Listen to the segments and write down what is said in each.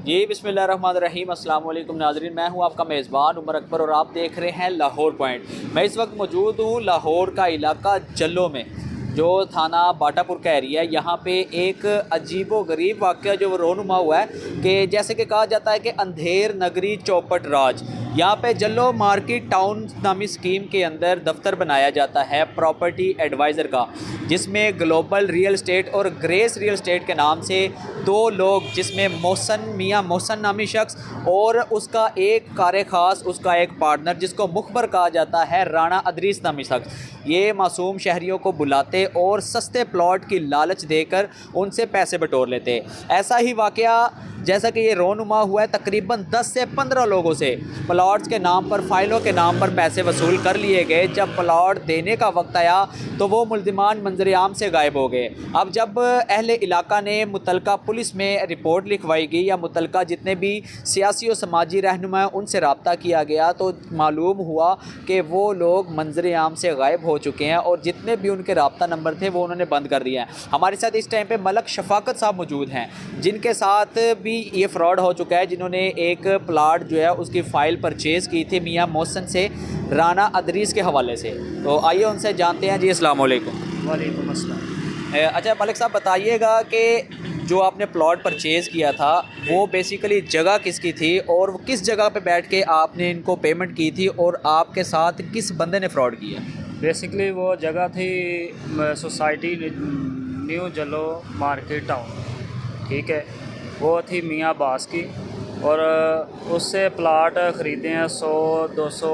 جی بسم اللہ الرحمن الرحیم، السلام علیکم ناظرین، میں ہوں آپ کا میزبان عمر اکبر اور آپ دیکھ رہے ہیں لاہور پوائنٹ۔ میں اس وقت موجود ہوں لاہور کا علاقہ جلو میں، جو تھانہ باٹا پور کا ایریا ہے۔ یہاں پہ ایک عجیب و غریب واقعہ جو رونما ہوا ہے کہ جیسے کہ کہا جاتا ہے کہ اندھیر نگری چوپٹ راج۔ یہاں پہ جلو مارکیٹ ٹاؤن نامی اسکیم کے اندر دفتر بنایا جاتا ہے پراپرٹی ایڈوائزر کا، جس میں گلوبل ریئل اسٹیٹ اور گریس ریئل اسٹیٹ کے نام سے دو لوگ، جس میں میاں محسن نامی شخص اور اس کا ایک کار خاص، اس کا ایک پارٹنر جس کو مخبر کہا جاتا ہے رانا ادریس نامی شخص، یہ معصوم شہریوں کو بلاتے اور سستے پلاٹ کی لالچ دے کر ان سے پیسے بٹور لیتے۔ ایسا ہی واقعہ جیسا کہ یہ رونما ہوا ہے، تقریباً 10 سے 15 لوگوں سے پلاٹس کے نام پر، فائلوں کے نام پر پیسے وصول کر لیے گئے۔ جب پلاٹ دینے کا وقت آیا تو وہ ملزمان منظر عام سے غائب ہو گئے۔ اب جب اہل علاقہ نے متعلقہ پولیس میں رپورٹ لکھوائی گئی یا متعلقہ جتنے بھی سیاسی و سماجی رہنما ہیں ان سے رابطہ کیا گیا، تو معلوم ہوا کہ وہ لوگ منظر عام سے غائب ہو چکے ہیں اور جتنے بھی ان کے رابطہ نمبر تھے وہ انہوں نے بند کر دیا ہے۔ ہمارے ساتھ اس ٹائم پہ ملک شفاقت صاحب موجود ہیں، جن کے ساتھ بھی یہ فراڈ ہو چکا ہے، جنہوں نے ایک پلاٹ جو ہے اس کی فائل پرچیز کی تھی میاں محسن سے رانا ادریس کے حوالے سے۔ تو آئیے ان سے جانتے ہیں۔ جی السلام علیکم۔ وعلیکم السلام۔ اچھا ملک صاحب بتائیے گا کہ جو آپ نے پلاٹ پرچیز کیا تھا وہ بیسیکلی جگہ کس کی تھی، اور وہ کس جگہ پہ بیٹھ کے آپ نے ان کو پیمنٹ کی تھی، اور آپ کے ساتھ کس بندے نے فراڈ کیا؟ بیسکلی وہ جگہ تھی سوسائٹی نیو جلو مارکیٹ ٹاؤن، ٹھیک ہے، وہ تھی میاں عباس کی، اور اس سے پلاٹ خریدے ہیں 100-200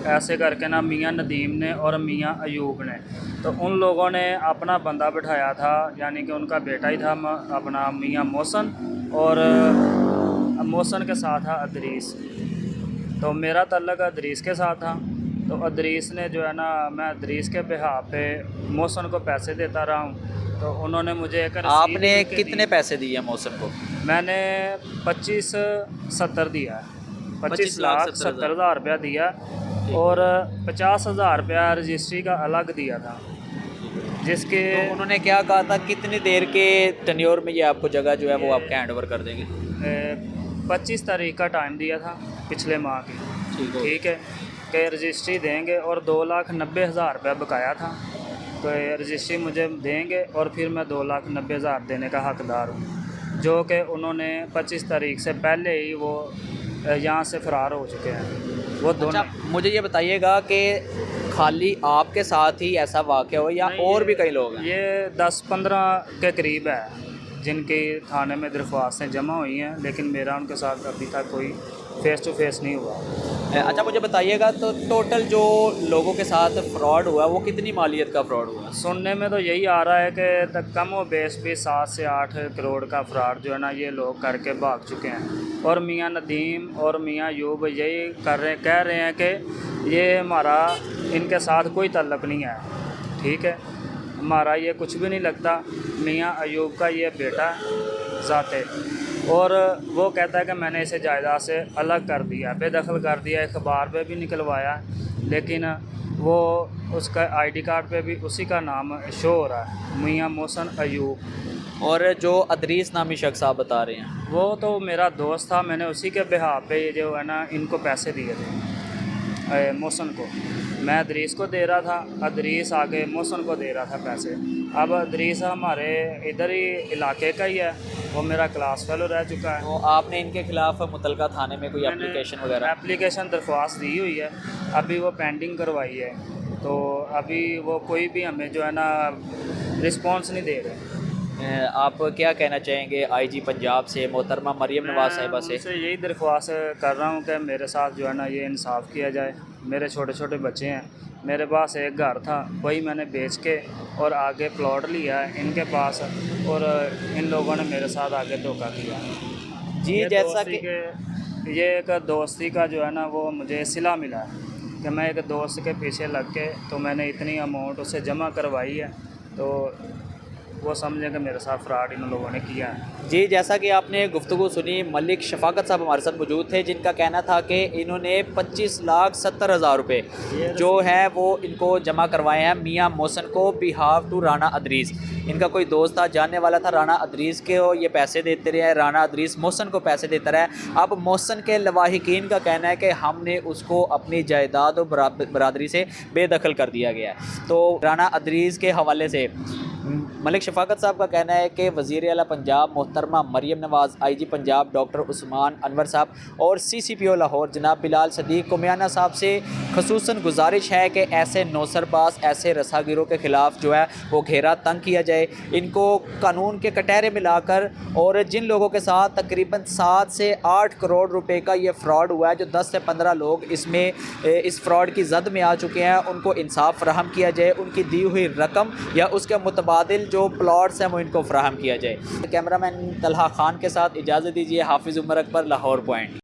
ایسے کر کے نا میاں ندیم نے اور میاں ایوب نے۔ تو ان لوگوں نے اپنا بندہ بٹھایا تھا، یعنی کہ ان کا بیٹا ہی تھا اپنا میاں محسن، اور محسن کے ساتھ تھا ادریس۔ تو میرا تعلق ادریس کے ساتھ تھا۔ تو ادریس نے جو ہے نا، میں ادریس کے بہاف پہ محسن کو پیسے دیتا رہا ہوں۔ تو انہوں نے مجھے ایک رسید آپ نے لکھ کے کتنے پیسے دیے محسن کو؟ میں نے 25-70 دیا ہے، 25,70,000 روپیہ دیا، اور 50,000 روپیہ رجسٹری کا الگ دیا تھا، جس کے تو انہوں نے کیا کہا تھا کتنی دیر کے ٹینیور میں یہ آپ کو جگہ جو ہے وہ آپ کے ہینڈ اوور کر دیں گے؟ 25 تاریخ کا ٹائم دیا تھا پچھلے ماہ کی، ٹھیک ہے، کہ رجسٹری دیں گے، اور 2,90,000 روپیہ بقایا تھا، تو رجسٹری مجھے دیں گے اور پھر میں 2,90,000 دینے کا حقدار ہوں، جو کہ انہوں نے 25 تاریخ سے پہلے ہی وہ یہاں سے فرار ہو چکے ہیں وہ دونوں۔ مجھے یہ بتائیے گا کہ خالی آپ کے ساتھ ہی ایسا واقعہ ہو یا اور بھی کئی لوگ ہیں؟ یہ 10-15 کے قریب ہے جن کی تھانے میں درخواستیں جمع ہوئی ہیں، لیکن میرا ان کے ساتھ ابھی تک کوئی فیس ٹو فیس نہیں ہوا۔ اچھا مجھے بتائیے گا تو ٹوٹل جو لوگوں کے ساتھ فراڈ ہوا وہ کتنی مالیت کا فراڈ ہوا؟ سننے میں تو یہی آ رہا ہے کہ کم و بیش بھی 7 سے 8 کروڑ کا فراڈ جو ہے نا یہ لوگ کر کے بھاگ چکے ہیں، اور میاں ندیم اور میاں ایوب یہی کہہ رہے ہیں کہ یہ ہمارا ان کے ساتھ کوئی تعلق نہیں ہے، ٹھیک ہے، ہمارا یہ کچھ بھی نہیں لگتا۔ میاں ایوب کا یہ بیٹا ذاتے، اور وہ کہتا ہے کہ میں نے اسے جائیداد سے الگ کر دیا، بے دخل کر دیا، اخبار پہ بھی نکلوایا، لیکن وہ اس کا آئی ڈی کارڈ پہ بھی اسی کا نام شو ہو رہا ہے، میاں محسن ایوب۔ اور جو ادریس نامی شخص آپ بتا رہے ہیں وہ تو میرا دوست تھا، میں نے اسی کے بہاف پہ یہ جو ہے نا ان کو پیسے دیے تھے، محسن کو میں ادریس کو دے رہا تھا، ادریس آگے محسن کو دے رہا تھا پیسے۔ اب ادریس ہمارے ادھر ہی علاقے کا ہی ہے، وہ میرا کلاس فیلو رہ چکا ہے۔ تو آپ نے ان کے خلاف متعلقہ تھانے میں کوئی اپلیکیشن وغیرہ؟ اپلیکیشن درخواست دی ہوئی ہے، ابھی وہ پینڈنگ کروائی ہے، تو ابھی وہ کوئی بھی ہمیں جو ہے نا رسپانس نہیں دے رہے۔ آپ کیا کہنا چاہیں گے آئی جی پنجاب سے محترمہ مریم نواز صاحبہ سے؟ میں ان سے یہی درخواست کر رہا ہوں کہ میرے ساتھ جو ہے نا یہ انصاف کیا جائے۔ میرے چھوٹے چھوٹے بچے ہیں، میرے پاس ایک گھر تھا، وہی میں نے بیچ کے اور آگے پلاٹ لیا ہے ان کے پاس، اور ان لوگوں نے میرے ساتھ آگے دھوکہ کیا۔ جی جیسا کہ یہ ایک دوستی کا جو ہے نا وہ مجھے صلہ ملا ہے کہ میں ایک دوست کے پیچھے لگ کے تو میں نے اتنی اماؤنٹ اسے جمع کروائی ہے، تو وہ سمجھیں کہ میرے ساتھ فراڈ ان لوگوں نے کیا ہے۔ جی جیسا کہ آپ نے گفتگو سنی، ملک شفاقت صاحب ہمارے ساتھ موجود تھے، جن کا کہنا تھا کہ انہوں نے 25,70,000 روپے جو ہے وہ ان کو جمع کروائے ہیں میاں محسن کو بہاف ٹو رانا ادریس۔ ان کا کوئی دوست تھا، جاننے والا تھا، رانا ادریس کے یہ پیسے دیتے رہے، رانا ادریس محسن کو پیسے دیتا رہا ہے۔ اب محسن کے لواحقین کا کہنا ہے کہ ہم نے اس کو اپنی جائیداد و برادری سے بے دخل کر دیا گیا ہے۔ تو رانا ادریس کے حوالے سے ملک شفاقت صاحب کا کہنا ہے کہ وزیر اعلیٰ پنجاب محترمہ مریم نواز، آئی جی پنجاب ڈاکٹر عثمان انور صاحب اور سی سی پی او لاہور جناب بلال صدیق کومیانہ صاحب سے خصوصاً گزارش ہے کہ ایسے نوسر باز، ایسے رسا گیروں کے خلاف جو ہے وہ گھیرا تنگ کیا جائے، ان کو قانون کے کٹہرے میں لا کر، اور جن لوگوں کے ساتھ تقریباً 7 سے 8 کروڑ روپے کا یہ فراڈ ہوا ہے، جو 10 سے 15 لوگ اس میں اس فراڈ کی زد میں آ چکے ہیں، ان کو انصاف فراہم کیا جائے، ان کی دی ہوئی رقم یا اس کے متبادل جو پلاٹس ہیں وہ ان کو فراہم کیا جائے۔ کیمرہ مین طلحہ خان کے ساتھ اجازت دیجیے، حافظ عمر اکبر، لاہور پوائنٹ۔